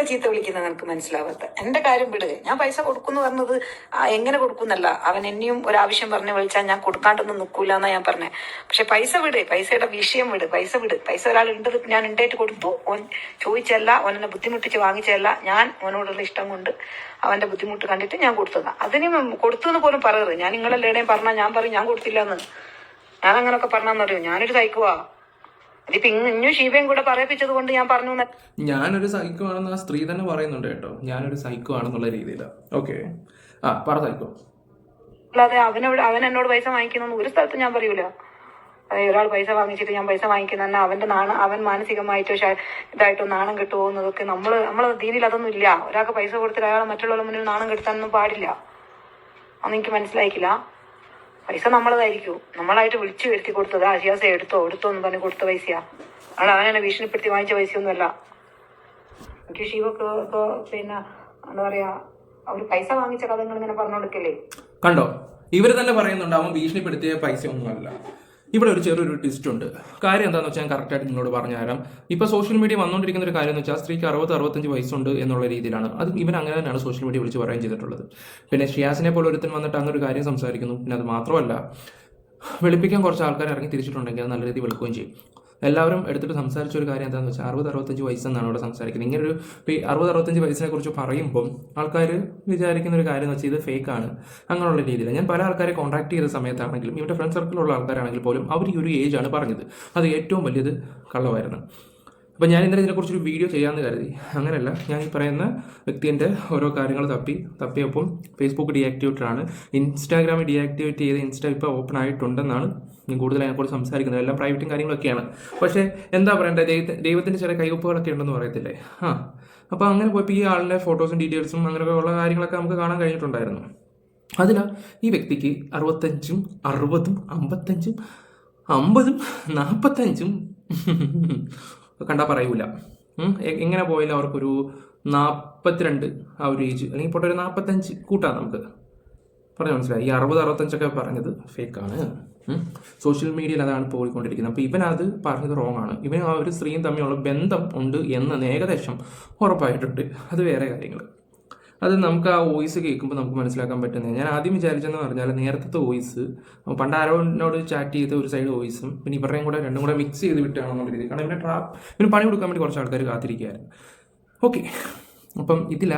എന്തിനാ ചീത്ത വിളിക്കുന്നത് എനിക്ക് മനസ്സിലാവാത്ത. എന്റെ കാര്യം വിട്. ഞാൻ പൈസ കൊടുക്കുന്നു പറഞ്ഞത് എങ്ങനെ കൊടുക്കുന്നല്ല, അവൻ എന്നെയും ഒരാവശ്യം പറഞ്ഞ് വിളിച്ചാൽ ഞാൻ കൊടുക്കാണ്ടൊന്നും നിൽക്കൂല എന്നാ ഞാൻ പറഞ്ഞത്. പക്ഷെ പൈസ വിട്, പൈസയുടെ വിഷയം വിട്, പൈസ വിട്. പൈസ ഒരാൾ ഉണ്ടത് ഞാൻ ഉണ്ടായിട്ട് കൊടുത്തു. ഓൻ ചോദിച്ചല്ല, ഓനെന്നെ ബുദ്ധിമുട്ടിച്ച് വാങ്ങിച്ചല്ല. ഞാൻ ഓനോടുള്ള ഇഷ്ടം കൊണ്ട് അവന്റെ ബുദ്ധിമുട്ട് കണ്ടിട്ട് ഞാൻ കൊടുത്തതാ. അതിന് കൊടുത്തെന്ന് പോലും പറയരുത്. ഞാൻ നിങ്ങളെല്ലാടെയും പറഞ്ഞാൽ ഞാൻ പറയും ഞാൻ കൊടുത്തില്ല എന്ന്. ഞാൻ അങ്ങനൊക്കെ പറഞ്ഞാന്നറിയോ, ഞാനൊരു സൈക്കുവാ. ഇതിപ്പോ ഇന്നും ഷീബയും കൂടെ പറയിപ്പിച്ചത് കൊണ്ട് ഞാൻ പറഞ്ഞു. ഞാനൊരു സൈക്കോ ആണെന്ന് ആ സ്ത്രീ തന്നെ പറയുന്നുണ്ട് കേട്ടോ, ഞാനൊരു സൈക്കോ ആണെന്നുള്ള രീതിയിലാണ്. ഓക്കെ, പറ സൈക്കോ. അല്ലാതെ അവൻ എന്നോട് പൈസ വാങ്ങിക്കുന്നു ഒരു സ്ഥലത്ത് ഞാൻ പറയൂല. അതായത് ഒരാൾ പൈസ വാങ്ങിച്ചിട്ട് ഞാൻ പൈസ വാങ്ങിക്കുന്ന അവന്റെ അവൻ മാനസികമായിട്ടോ ഇതായിട്ടോ നാണം കെട്ടു പോകുന്നതൊക്കെ നമ്മളെ ദീനിൽ അതൊന്നും ഇല്ല. ഒരാൾക്ക് പൈസ കൊടുത്തിട്ട് അയാളെ മറ്റുള്ളവരുടെ മുന്നിൽ നാണം കെടുത്താനൊന്നും പാടില്ല. അന്ന് എനിക്ക് മനസ്സിലായിക്കില്ല. പൈസ നമ്മളതായിരിക്കും, നമ്മളായിട്ട് വിളിച്ചു വരുത്തി കൊടുത്തത്. ഷിയാസെ എടുത്തോ എന്ന് പറഞ്ഞ് കൊടുത്ത പൈസയാ. അവനെന്നെ ഭീഷണിപ്പെടുത്തി വാങ്ങിച്ച പൈസയൊന്നുമല്ല. എനിക്ക് ഷീവക്ക് ഇപ്പൊ പിന്നെ എന്താ പറയാ, അവര് പൈസ വാങ്ങിച്ച കഥകൾ ഇങ്ങനെ പറഞ്ഞു കൊടുക്കല്ലേ. കണ്ടോ, ഇവര് തന്നെ പറയുന്നുണ്ട് അവൻ ഭീഷണിപ്പെടുത്തിയ പൈസ ഒന്നുമല്ല. ഇവിടെ ഒരു ചെറിയൊരു ട്വിസ്റ്റ് ഉണ്ട്. കാര്യം എന്താണെന്ന് വെച്ചാൽ ഞാൻ കറക്റ്റായിട്ട് നിങ്ങളോട് പറഞ്ഞു തരാം. ഇപ്പോൾ സോഷ്യൽ മീഡിയ വന്നുകൊണ്ടിരിക്കുന്ന ഒരു കാര്യം എന്ന് വെച്ചാൽ സ്ത്രീക്ക് 60-65 വയസ്സുണ്ട് എന്നുള്ള രീതിയിലാണ്. അത് ഇവൻ അങ്ങനെ തന്നെയാണ് സോഷ്യൽ മീഡിയ വിളിച്ച് പറയുകയും ചെയ്തിട്ടുള്ളത്. പിന്നെ ഷിയാസിനെ പോലെ ഒരുത്തൻ വന്നിട്ട് അങ്ങനെ ഒരു കാര്യം സംസാരിക്കുന്നു. പിന്നെ അത് മാത്രമല്ല, വെളുപ്പിക്കാൻ കുറച്ച് ആൾക്കാർ ഇറങ്ങി തിരിച്ചിട്ടുണ്ടെങ്കിൽ അത് നല്ല രീതിയിൽ വെളുക്കുകയും ചെയ്യും. എല്ലാവരും എടുത്തിട്ട് സംസാരിച്ച ഒരു കാര്യം എന്താണെന്ന് വെച്ചാൽ 60-65 വയസ്സെന്നാണ് ഇവിടെ സംസാരിക്കുന്നത്. ഇങ്ങനെ ഒരു 60-65 വയസ്സിനെ കുറിച്ച് പറയുമ്പം ആൾക്കാർ വിചാരിക്കുന്ന ഒരു കാര്യം എന്ന് വെച്ചാൽ ഇത് ഫേക്കാണ് അങ്ങനെയുള്ള രീതിയിൽ. ഞാൻ പല ആൾക്കാരെ കോൺടാക്ട് ചെയ്ത സമയത്താണെങ്കിലും ഇവരുടെ ഫ്രണ്ട് സർക്കിളിലുള്ള ആൾക്കാരാണെങ്കിൽ പോലും അവർ ഈ ഒരു ഏജ് ആണ് പറഞ്ഞത്. അത് ഏറ്റവും വലിയത് കള്ളമായിരുന്നു. അപ്പോൾ ഞാൻ ഇന്നലെ ഇതിനെക്കുറിച്ചൊരു വീഡിയോ ചെയ്യാമെന്ന് കരുതി. അങ്ങനെയല്ല, ഞാൻ ഈ പറയുന്ന വ്യക്തിൻ്റെ ഓരോ കാര്യങ്ങൾ തപ്പിയപ്പം ഫേസ്ബുക്ക് ഡീആക്ടിവേറ്റഡ് ആണ്, ഇൻസ്റ്റാഗ്രാമിൽ ഡീആക്ടിവേറ്റ് ചെയ്ത് ഇൻസ്റ്റ ഇപ്പോൾ ഓപ്പൺ ആയിട്ടുണ്ടെന്നാണ് ഞാൻ കൂടുതൽ അതിനെക്കുറിച്ച് സംസാരിക്കുന്നത്. എല്ലാം പ്രൈവറ്റും കാര്യങ്ങളൊക്കെയാണ്. പക്ഷേ എന്താ പറയണ്ടേ, ദൈവത്തിൻ്റെ ചില കൈവപ്പുകളൊക്കെ ഉണ്ടെന്ന് പറയത്തില്ലേ. അപ്പോൾ അങ്ങനെ പോയപ്പോൾ ഈ ആളിൻ്റെ ഫോട്ടോസും ഡീറ്റെയിൽസും അങ്ങനെയൊക്കെ ഉള്ള കാര്യങ്ങളൊക്കെ നമുക്ക് കാണാൻ കഴിഞ്ഞിട്ടുണ്ടായിരുന്നു. അതിനാ ഈ വ്യക്തിക്ക് 65, 60, 55, 50, 45 കണ്ടാൽ പറയൂല. എങ്ങനെ പോയാലും അവർക്കൊരു 42 ആ ഒരു ഏജ്, അല്ലെങ്കിൽ ഇപ്പോൾ ഒരു 45 കൂട്ടാം നമുക്ക്. പറഞ്ഞു മനസ്സിലായി. ഈ 60-65 പറഞ്ഞത് ഫേക്കാണ്. സോഷ്യൽ മീഡിയയിൽ അതാണ് പോയിക്കൊണ്ടിരിക്കുന്നത്. അപ്പോൾ ഇവനത് പറഞ്ഞത് റോങ് ആണ്. ഇവനും ആ ഒരു സ്ത്രീയും തമ്മിലുള്ള ബന്ധം ഉണ്ട് എന്ന് ഏകദേശം ഉറപ്പായിട്ടുണ്ട്. അത് വേറെ കാര്യങ്ങൾ. അത് നമുക്ക് ആ വോയിസ് കേൾക്കുമ്പോൾ നമുക്ക് മനസ്സിലാക്കാൻ പറ്റുന്നത്. ഞാൻ ആദ്യം വിചാരിച്ചെന്ന് പറഞ്ഞാൽ നേരത്തെ വോയിസ് പണ്ട് ആരോനോട് ചാറ്റ് ചെയ്ത ഒരു സൈഡ് വോയിസും പിന്നെ ഇവരുടെയും കൂടെ രണ്ടും കൂടെ മിക്സ് ചെയ്ത് വിട്ടാണെന്നുള്ള രീതി. കാരണം ഇവന് പണി കൊടുക്കാൻ വേണ്ടി കുറച്ച് ആൾക്കാർ കാത്തിരിക്കുകയായിരുന്നു. ഓക്കെ, അപ്പം ഇതില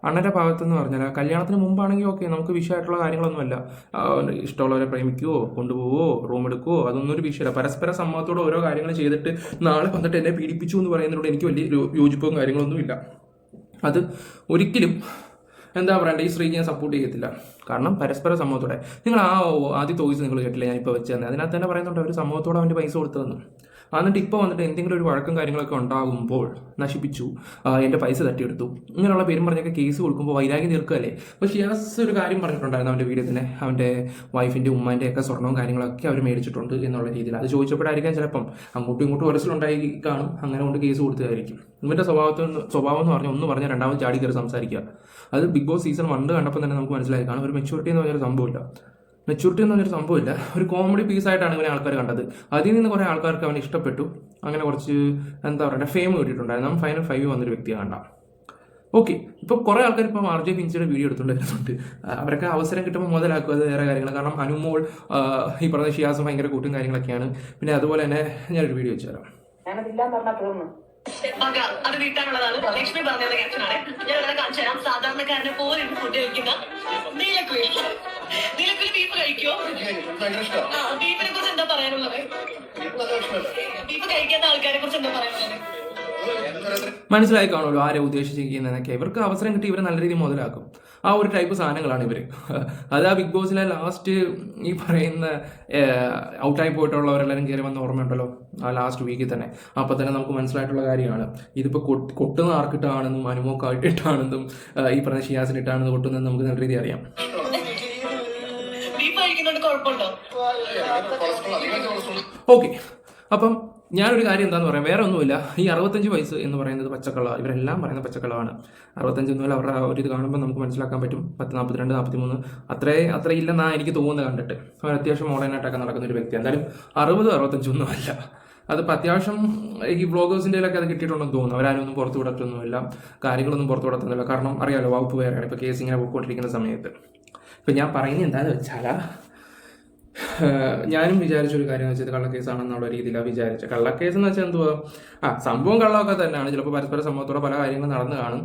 അണ്ണൻ്റെ ഭാഗത്തെന്ന് പറഞ്ഞാൽ കല്യാണത്തിന് മുമ്പാണെങ്കിൽ ഓക്കെ, നമുക്ക് വിഷയമായിട്ടുള്ള കാര്യങ്ങളൊന്നുമല്ല. ഇഷ്ടമുള്ളവരെ പ്രേമിക്കുവോ, കൊണ്ടുപോവോ, റൂം എടുക്കുവോ, അതൊന്നും ഒരു വിഷയമല്ല. പരസ്പര സമ്മതത്തോടെ ഓരോ കാര്യങ്ങൾ ചെയ്തിട്ട് നാളെ വന്നിട്ട് എന്നെ പീഡിപ്പിച്ചു എന്ന് പറയുന്നതിനോട് എനിക്ക് വലിയ യോജിപ്പും കാര്യങ്ങളൊന്നും ഇല്ല. അത് ഒരിക്കലും എന്താ പറയണ്ടേ, ഈ സ്ത്രീക്ക് ഞാൻ സപ്പോർട്ട് ചെയ്യത്തില്ല. കാരണം പരസ്പര സമ്മതത്തോടെ നിങ്ങൾ ആദ്യത്തെ വോയിസ് നിങ്ങൾ കേട്ടില്ല, ഞാനിപ്പോൾ വെച്ച് തന്നെ അതിനകത്ത് തന്നെ പറയുന്നുണ്ട് അവർ സമ്മതത്തോടെ അവൻ്റെ പൈസ കൊടുത്തതെന്ന്. എന്നിട്ട് ഇപ്പോൾ വന്നിട്ട് എന്തെങ്കിലും ഒരു വഴക്കം കാര്യങ്ങളൊക്കെ ഉണ്ടാകുമ്പോൾ നശിപ്പിച്ചു, എൻ്റെ പൈസ തട്ടിയെടുത്തു, ഇങ്ങനെയുള്ള പേരും പറഞ്ഞൊക്കെ കേസ് കൊടുക്കുമ്പോൾ വൈരാഗ്യം തീർക്കുകയല്ലേ. അപ്പോൾ ഷിയാസ് ഒരു കാര്യം പറഞ്ഞിട്ടുണ്ടായിരുന്നു അവൻ്റെ വീഡിയോ തന്നെ, അവൻ്റെ വൈഫിൻ്റെ ഉമ്മാൻ്റെ ഒക്കെ സ്വർണ്ണവും കാര്യങ്ങളൊക്കെ അവർ മേടിച്ചിട്ടുണ്ട് എന്നുള്ള രീതിയിൽ. അത് ചോദിച്ചപ്പോഴായിരിക്കാം ചിലപ്പം അങ്ങോട്ടും ഇങ്ങോട്ടും ഉരസിലുണ്ടായി കാണും, അങ്ങനെ കൊണ്ട് കേസ് കൊടുത്തതായിരിക്കും. ഇവൻ്റെ സ്വഭാവം എന്ന് പറഞ്ഞാൽ ഒന്ന് പറഞ്ഞാൽ രണ്ടാമത് ചാടി കയറി സംസാരിക്കുക. അത് ബിഗ് ബോസ് സീസൺ 1 കണ്ടപ്പോൾ തന്നെ നമുക്ക് മനസ്സിലായി കാണും. ഒരു മെച്യൂരിറ്റി എന്ന് പറഞ്ഞൊരു സംഭവമില്ല. ഒരു കോമഡി പീസായിട്ടാണ് ഇവനെ ആൾക്കാർ കണ്ടത്. അതിൽ നിന്ന് കുറേ ആൾക്കാർക്ക് അവനെ ഇഷ്ടപ്പെട്ടു. അങ്ങനെ കുറച്ച് എന്താ പറയുക ഫെയിം കിട്ടിയിട്ടുണ്ടായിരുന്നു. നമ്മൾ ഫൈനൽ 5 വന്നൊരു വ്യക്തിയെ കണ്ട. ഓക്കെ, ഇപ്പോൾ കുറേ ആൾക്കാർ ഇപ്പോൾ ആർജെ പിഞ്ചിയുടെ വീഡിയോ എടുത്തുകൊണ്ടിരുന്നുണ്ട്. അവരൊക്കെ അവസരം കിട്ടുമ്പോൾ മുതലാക്കുക, അത് വേറെ കാര്യങ്ങൾ. കാരണം അനുമോൾ ഈ പറഞ്ഞ ഷിയാസ് ഭയങ്കര കൂട്ടും കാര്യങ്ങളൊക്കെയാണ്. പിന്നെ അതുപോലെ തന്നെ ഞാനൊരു വീഡിയോ വെച്ചു തരാം. അത് വീട്ടാനുള്ളതാണ്. ലക്ഷ്മി പറഞ്ഞത് ക്യാപ്ഷനാണ്. ഞാൻ ഇവിടെ കാണിച്ചു തരാം. സാധാരണക്കാരനെ പോലെ ഫുഡ് കഴിക്കുന്ന നീലക്കുയിൽ ബീഫ് കഴിക്കുമോ? ബീഫിനെ കുറിച്ച് എന്താ പറയാനുള്ളത്? ബീഫ് കഴിക്കാത്ത ആൾക്കാരെ കുറിച്ച് എന്താ പറയാനുള്ളത്? മനസ്സിലായി കാണുമല്ലോ ആരെ ഉദ്ദേശിച്ചിരിക്കുന്നതൊക്കെ. ഇവർക്ക് അവസരം കിട്ടി ഇവരെ നല്ല രീതിയിൽ മുതലാക്കും. ആ ഒരു ടൈപ്പ് സാധനങ്ങളാണ് ഇവർ. അത് ആ ബിഗ് ബോസിലെ ലാസ്റ്റ് ഈ പറയുന്ന ഔട്ടായി പോയിട്ടുള്ളവരെല്ലാവരും കയറി വന്ന ഓർമ്മയുണ്ടല്ലോ ആ ലാസ്റ്റ് വീക്കിൽ തന്നെ. അപ്പോൾ തന്നെ നമുക്ക് മനസ്സിലായിട്ടുള്ള കാര്യമാണ് ഇതിപ്പോൾ കൊട്ടുന്ന ആർക്കിട്ടാണെന്നും അനുമോക്കായിട്ടിട്ടാണെന്നും ഈ പറഞ്ഞ ഷിയാസിനിട്ടാണെന്ന് കൊട്ടുന്നത് നമുക്ക് നല്ല രീതിയിൽ അറിയാം. ഓക്കെ, അപ്പം ഞാനൊരു കാര്യം എന്താണെന്ന് പറയാം, വേറെ ഒന്നുമില്ല. ഈ 65 വയസ്സ് എന്ന് പറയുന്നത് പച്ചക്കള്ള, ഇവരെല്ലാം പറയുന്ന പച്ചക്കള്ളമാണ്. 65 ഒന്നുമില്ല. അവരുടെ ഒരു ഇത് കാണുമ്പോൾ നമുക്ക് മനസ്സിലാക്കാൻ പറ്റും 10, 42, 43 അത്ര ഇല്ലെന്നാണ് എനിക്ക് തോന്നുന്നത് കണ്ടിട്ട്. അവർ അത്യാവശ്യം മോഡേണായിട്ടൊക്കെ നടക്കുന്ന ഒരു വ്യക്തി. എന്തായാലും 60, 65 ഒന്നും അല്ല. അതിപ്പോൾ അത്യാവശ്യം ഈ വ്ളോഗേഴ്സിൻ്റെയിലൊക്കെ അത് കിട്ടിയിട്ടുണ്ടെന്ന് തോന്നുന്നു. അവരാരും ഒന്നും പുറത്തു വിടത്തൊന്നുമില്ല, കാര്യങ്ങളൊന്നും പുറത്തു വിടത്തൊന്നുമില്ല. കാരണം അറിയാലോ, വകുപ്പ് വേറെയാണ് ഇപ്പോൾ കേസ് ഇങ്ങനെ പോയിക്കൊണ്ടിരിക്കുന്ന സമയത്ത്. ഇപ്പം ഞാൻ പറയുന്നത് എന്താണെന്ന് വെച്ചാൽ, ഞാനും വിചാരിച്ചൊരു കാര്യം വെച്ചാൽ കള്ളക്കേസാണെന്നുള്ള രീതിയിലാണ് വിചാരിച്ചത്. കള്ളക്കേസ് എന്ന് വെച്ചാൽ എന്തുവാ, സംഭവം കള്ളമൊക്കെ തന്നെയാണ്. ചിലപ്പോൾ പരസ്പര സംഭവത്തോടെ പല കാര്യങ്ങളും നടന്നു കാണും,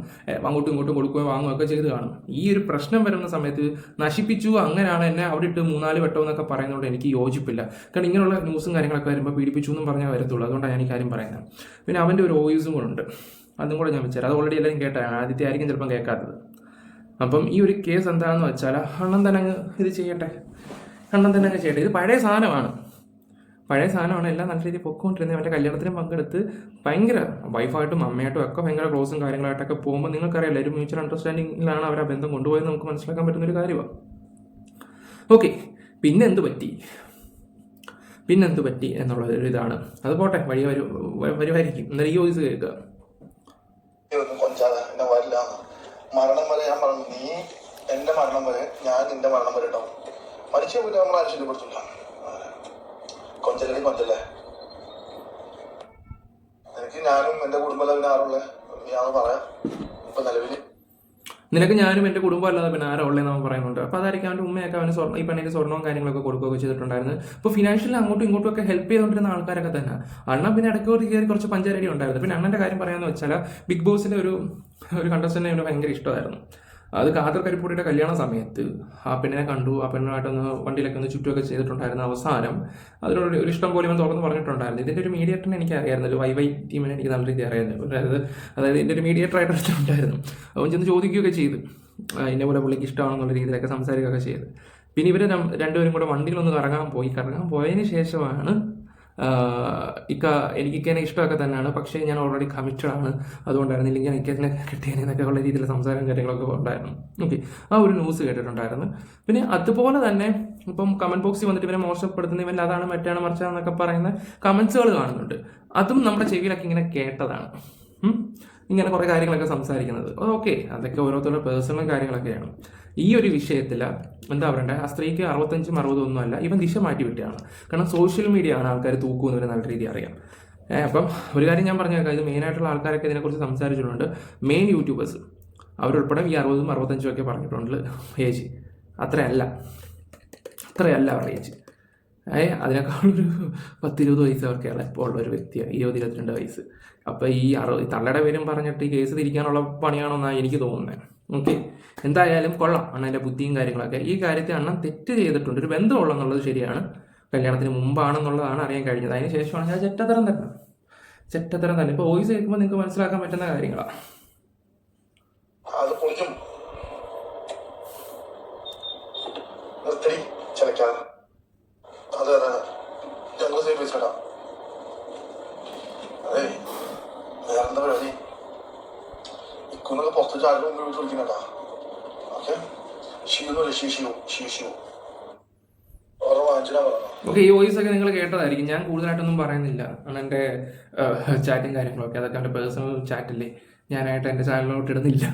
അങ്ങോട്ടും ഇങ്ങോട്ടും കൊടുക്കുകയോ വാങ്ങുകയൊക്കെ ചെയ്ത് കാണും. ഈ ഒരു പ്രശ്നം വരുന്ന സമയത്ത് നശിപ്പിച്ചു, അങ്ങനെയാണ് എന്നെ അവിടെ ഇട്ട് 3-4 വട്ടം എന്നൊക്കെ പറയുന്നതുകൊണ്ട് എനിക്ക് യോജിപ്പില്ല. കാരണം ഇങ്ങനെയുള്ള ന്യൂസും കാര്യങ്ങളൊക്കെ വരുമ്പോൾ പീഡിപ്പിച്ചു എന്നും പറഞ്ഞാൽ വരത്തുള്ളൂ. അതുകൊണ്ടാണ് ഞാൻ ഈ കാര്യം പറയുന്നത്. പിന്നെ അവൻ്റെ ഒരു വോയിസും കൂടെ ഉണ്ട്, അതും കൂടെ ഞാൻ വെച്ചാൽ അത് ഓൾറെഡി എല്ലാവരും കേട്ടാണ്, ആദ്യത്തെ ആയിരിക്കും ചിലപ്പം കേൾക്കാത്തത്. അപ്പം ഈ ഒരു കേസ് എന്താണെന്ന് വെച്ചാൽ അണ്ണൻ തന്നെ അങ്ങ് ഇത് ചെയ്യട്ടെ, അണ്ണൻ തന്നെ അങ്ങ് ചെയ്യട്ടെ. ഇത് പഴയ സാധനമാണ്, എല്ലാം നല്ല രീതിയിൽ പൊക്കോണ്ടിരുന്നത്. അവൻ്റെ കല്യാണത്തിനും പങ്കെടുത്ത് ഭയങ്കര വൈഫായിട്ടും അമ്മയായിട്ടും ഒക്കെ ഭയങ്കര ക്ലോസും കാര്യങ്ങളായിട്ടൊക്കെ പോകുമ്പോൾ നിങ്ങൾക്കറിയാലോ, ഒരു മ്യൂച്വൽ അണ്ടർസ്റ്റാൻഡിങ്ങിലാണ് അവർ ആ ബന്ധം കൊണ്ടുപോയത് നമുക്ക് മനസ്സിലാക്കാൻ പറ്റുന്നൊരു കാര്യമാണ്. ഓക്കെ, പിന്നെന്ത് പറ്റി എന്നുള്ളൊരു ഇതാണ്. അത് പോട്ടെ, വരുമായിരിക്കും. എന്നാലും ഈ വോയിസ് കേൾക്കുക. മരണം വരെ ഞാൻ പറഞ്ഞു, നീ എന്റെ മരണം വരെ, ഞാൻ നിന്റെ മരണം വരെ ഉണ്ടാവും. മരിച്ചു പോയിട്ട് നമ്മൾ ആരും ശല്യപ്പെടുത്തില്ല. കൊഞ്ചല്ലേ എനിക്ക് ഞാനും എന്റെ കുടുംബം പിന്നെ ആരുള്ളേ, ഞാൻ പറയാം. ഇപ്പൊ നിലവില് നിനക്ക് ഞാനും എൻ്റെ കുടുംബം അല്ലാതെ പിന്നെ ആരാ ഉള്ളതെന്ന് അവൻ പറയുന്നുണ്ട്. അപ്പോൾ അതായിരിക്കും അവൻ്റെ ഉമ്മയൊക്കെ അവന് ഈ പെണ്ണിന് സ്വർണ്ണവും കാര്യങ്ങളൊക്കെ കൊടുക്കുകയൊക്കെ ചെയ്തിട്ടുണ്ടായിരുന്നു. ഇപ്പോൾ ഫിനാൻഷ്യലി അങ്ങോട്ടും ഇങ്ങോട്ടും ഒക്കെ ഹെൽപ്പ് ചെയ്തുകൊണ്ടിരുന്ന ആൾക്കാരൊക്കെ തന്നെ. അണ്ണൻ പിന്നെ ഇടയ്ക്ക് കയറി കുറച്ച് പഞ്ചാരടി ഉണ്ടായിരുന്നു. പിന്നെ അണ്ണൻ്റെ കാര്യം പറയാമെന്ന് വെച്ചാൽ, ബിഗ് ബോസിലെ ഒരു കണ്ടസ്റ്റന്റിനെ അവന് ഭയങ്കര ഇഷ്ടമായിരുന്നു. അത് കാതർ കരിപ്പൂടിയുടെ കല്യാണ സമയത്ത് ആ പെണ്ണിനെ കണ്ടു, ആ പെണ്ണുമായിട്ടൊന്ന് വണ്ടിയിലൊക്കെ ഒന്ന് ചുറ്റുമൊക്കെ ചെയ്തിട്ടുണ്ടായിരുന്നു. അവസാനം അതിനോട് ഒരു ഇഷ്ടം പോലെ ഇവൻ തുറന്ന് പറഞ്ഞിട്ടുണ്ടായിരുന്നു. ഇതിൻ്റെ ഒരു മീഡിയേറ്ററിനെ എനിക്ക് അറിയാമായിരുന്നല്ലോ, വൈ ടീമിനെ എനിക്ക് നല്ല രീതി അറിയാമായിരുന്നു. അതായത് ഇതിൻ്റെ ഒരു മീഡിയേറ്റർ ആയിട്ട് എടുത്തിട്ടുണ്ടായിരുന്നു. അവൻ ചെന്ന് ചോദിക്കുകയൊക്കെ ചെയ്തു, ഇന്ന പോലെ പുള്ളിക്ക് ഇഷ്ടമാണെന്നുള്ള രീതിയിലൊക്കെ സംസാരിക്കുകയൊക്കെ ചെയ്ത്. പിന്നെ ഇവർ രണ്ടുപേരും കൂടെ വണ്ടിയിലൊന്ന് കറങ്ങാൻ പോയതിന് ശേഷമാണ് എനിക്കിങ്ങനെ ഇഷ്ടമൊക്കെ തന്നെയാണ്, പക്ഷേ ഞാൻ ഓൾറെഡി കമ്മിറ്റഡ് ആണ്, അതുകൊണ്ടായിരുന്നു, ഇല്ലെങ്കിൽ എനിക്കതിനെ കിട്ടിയതിനൊക്കെ ഉള്ള രീതിയിലുള്ള സംസാരം കാര്യങ്ങളൊക്കെ ഉണ്ടായിരുന്നു. ഓക്കെ, ആ ഒരു ന്യൂസ് കേട്ടിട്ടുണ്ടായിരുന്നു. പിന്നെ അതുപോലെ തന്നെ ഇപ്പം കമൻറ്റ് ബോക്സിൽ വന്നിട്ട് ഇവനെ മോശപ്പെടുത്തുന്ന, ഇവൻ അതാണ് മറ്റാണ് മറിച്ചാന്നൊക്കെ പറയുന്ന കമൻസുകൾ കാണുന്നുണ്ട്. അതും നമ്മുടെ ചെവിയിലൊക്കെ ഇങ്ങനെ കേട്ടതാണ്, ഇങ്ങനെ കുറേ കാര്യങ്ങളൊക്കെ സംസാരിക്കുന്നത്. ഓക്കെ, അതൊക്കെ ഓരോരുത്തരുടെ പേഴ്സണൽ കാര്യങ്ങളൊക്കെയാണ്. ഈ ഒരു വിഷയത്തിൽ എന്താ പറയണ്ടേ, ആ സ്ത്രീക്ക് 65-60 ഒന്നുമല്ല, ഇവൻ ദിശ മാറ്റി വിട്ടാണ്. കാരണം സോഷ്യൽ മീഡിയ ആണ് ആൾക്കാർ തൂക്കുമെന്നവരെ നല്ല രീതി അറിയാം. അപ്പം ഒരു കാര്യം ഞാൻ പറഞ്ഞേക്കാം, ഇത് മെയിനായിട്ടുള്ള ആൾക്കാരൊക്കെ ഇതിനെക്കുറിച്ച് സംസാരിച്ചിട്ടുണ്ട്. മെയിൻ യൂട്യൂബേഴ്സ് അവരുൾപ്പെടെ ഈ 60-65 ഒക്കെ പറഞ്ഞിട്ടുണ്ട് ഏജ്. അത്രയല്ല അവരുടെ ഏജ്. അതിനേക്കാളൊരു 10-20 വയസ്സ് അവർക്കുള്ള ഇപ്പോൾ ഉള്ള ഒരു വ്യക്തിയാണ്, 20-22 വയസ്സ്. അപ്പോൾ ഈ തള്ളയുടെ പേരും പറഞ്ഞിട്ട് ഈ കേസ് തിരിക്കാനുള്ള പണിയാണെന്നാണ് എനിക്ക് തോന്നുന്നത്. ഓക്കെ, എന്തായാലും കൊള്ളാം അണ്ണൻ്റെ ബുദ്ധിയും കാര്യങ്ങളൊക്കെ. ഈ കാര്യത്തിൽ അണ്ണൻ തെറ്റ് ചെയ്തിട്ടുണ്ട്, ഒരു ബന്ധമുള്ളെന്നുള്ളത് ശരിയാണ്. കല്യാണത്തിന് മുമ്പാണെന്നുള്ളതാണ് അറിയാൻ കഴിഞ്ഞത്. അതിന് ശേഷമാണ് ഞാൻ ചെറ്റത്തരം തന്നെ. ഇപ്പോൾ വോയിസ് കേൾക്കുമ്പോൾ നിങ്ങൾക്ക് മനസ്സിലാക്കാൻ പറ്റുന്ന കാര്യങ്ങളാണ്. പുറത്ത് ചാടി വിളിക്കുന്നതാ. ഓക്കെ, ഈ വോയിസ് ഒക്കെ നിങ്ങൾ കേട്ടതായിരിക്കും. ഞാൻ കൂടുതലായിട്ടൊന്നും പറയുന്നില്ല. അണ്ണൻ്റെ ചാറ്റും കാര്യങ്ങളൊക്കെ അതൊക്കെ എൻ്റെ പേഴ്സണൽ ചാറ്റില്ലേ, ഞാനായിട്ട് എൻ്റെ ചാനലിലോട്ട് ഇടുന്നില്ല.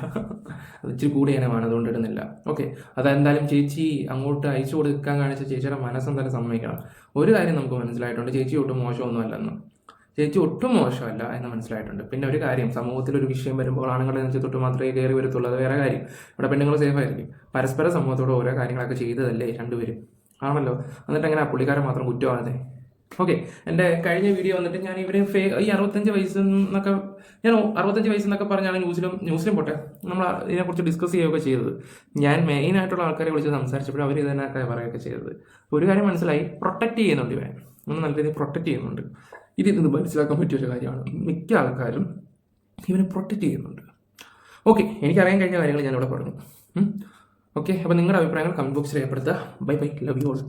അത് ഇച്ചിരി കൂടി ഇനമാണ്, അതുകൊണ്ട് ഇടുന്നില്ല. ഓക്കെ, അതെന്തായാലും ചേച്ചി അങ്ങോട്ട് അയച്ചു കൊടുക്കാൻ കാണിച്ച ചേച്ചിയുടെ മനസ്സെന്തായാലും സമ്മതിക്കണം. ഒരു കാര്യം നമുക്ക് മനസ്സിലായിട്ടുണ്ട്, ചേച്ചി ഒട്ടും മോശമൊന്നുമല്ലെന്ന്. ചേച്ചി ഒട്ടും മോശമല്ല എന്ന് മനസ്സിലായിട്ടുണ്ട്. പിന്നെ ഒരു കാര്യം, സമൂഹത്തിലൊരു വിഷയം വരുമ്പോൾ ആണുങ്ങളെ തൊട്ട് മാത്രമേ കയറി വരത്തുള്ളൂ, അത് വേറെ കാര്യം. ഇവിടെ പെണ്ണുങ്ങൾ സേഫ് ആയിരിക്കും. പരസ്പര സമൂഹത്തോട് ഓരോ കാര്യങ്ങളൊക്കെ ചെയ്തതല്ലേ രണ്ടുപേരും, ആണല്ലോ. എന്നിട്ട് അങ്ങനെ ആ പുള്ളിക്കാരൻ മാത്രം കുറ്റമാണതേ. ഓക്കെ, എൻ്റെ കഴിഞ്ഞ വീഡിയോ വന്നിട്ട് ഞാൻ ഇവരെ ഈ 65 വയസ്സെന്നൊക്കെ, ഞാൻ 65 വയസ്സെന്നൊക്കെ പറഞ്ഞാണ് ന്യൂസിലും പോട്ടെ നമ്മൾ ഇതിനെക്കുറിച്ച് ഡിസ്കസ് ചെയ്യുകയൊക്കെ ചെയ്തത്. ഞാൻ മെയിനായിട്ടുള്ള ആൾക്കാരെ വിളിച്ച് സംസാരിച്ചപ്പോഴും അവർ ഇതിനൊക്കെ പറയുകയൊക്കെ ചെയ്തത്. ഒരു കാര്യം മനസ്സിലായി, പ്രൊട്ടക്റ്റ് ചെയ്യുന്നുണ്ട് ഇവരെ, ഒന്ന് നല്ല രീതിയിൽ പ്രൊട്ടക്റ്റ് ചെയ്യുന്നുണ്ട്. ഇതിൽ നിന്ന് മനസ്സിലാക്കാൻ പറ്റിയൊരു കാര്യമാണ്, മിക്ക ആൾക്കാരും ഇവനെ പ്രൊട്ടക്റ്റ് ചെയ്യുന്നുണ്ട്. ഓക്കെ, എനിക്കറിയാൻ കഴിഞ്ഞ കാര്യങ്ങൾ ഞാനിവിടെ പറഞ്ഞു. ഓക്കെ, അപ്പോൾ നിങ്ങളുടെ അഭിപ്രായങ്ങൾ കമൻറ്റ് ബോക്സിൽ രേഖപ്പെടുത്തുക. Bye, love you all.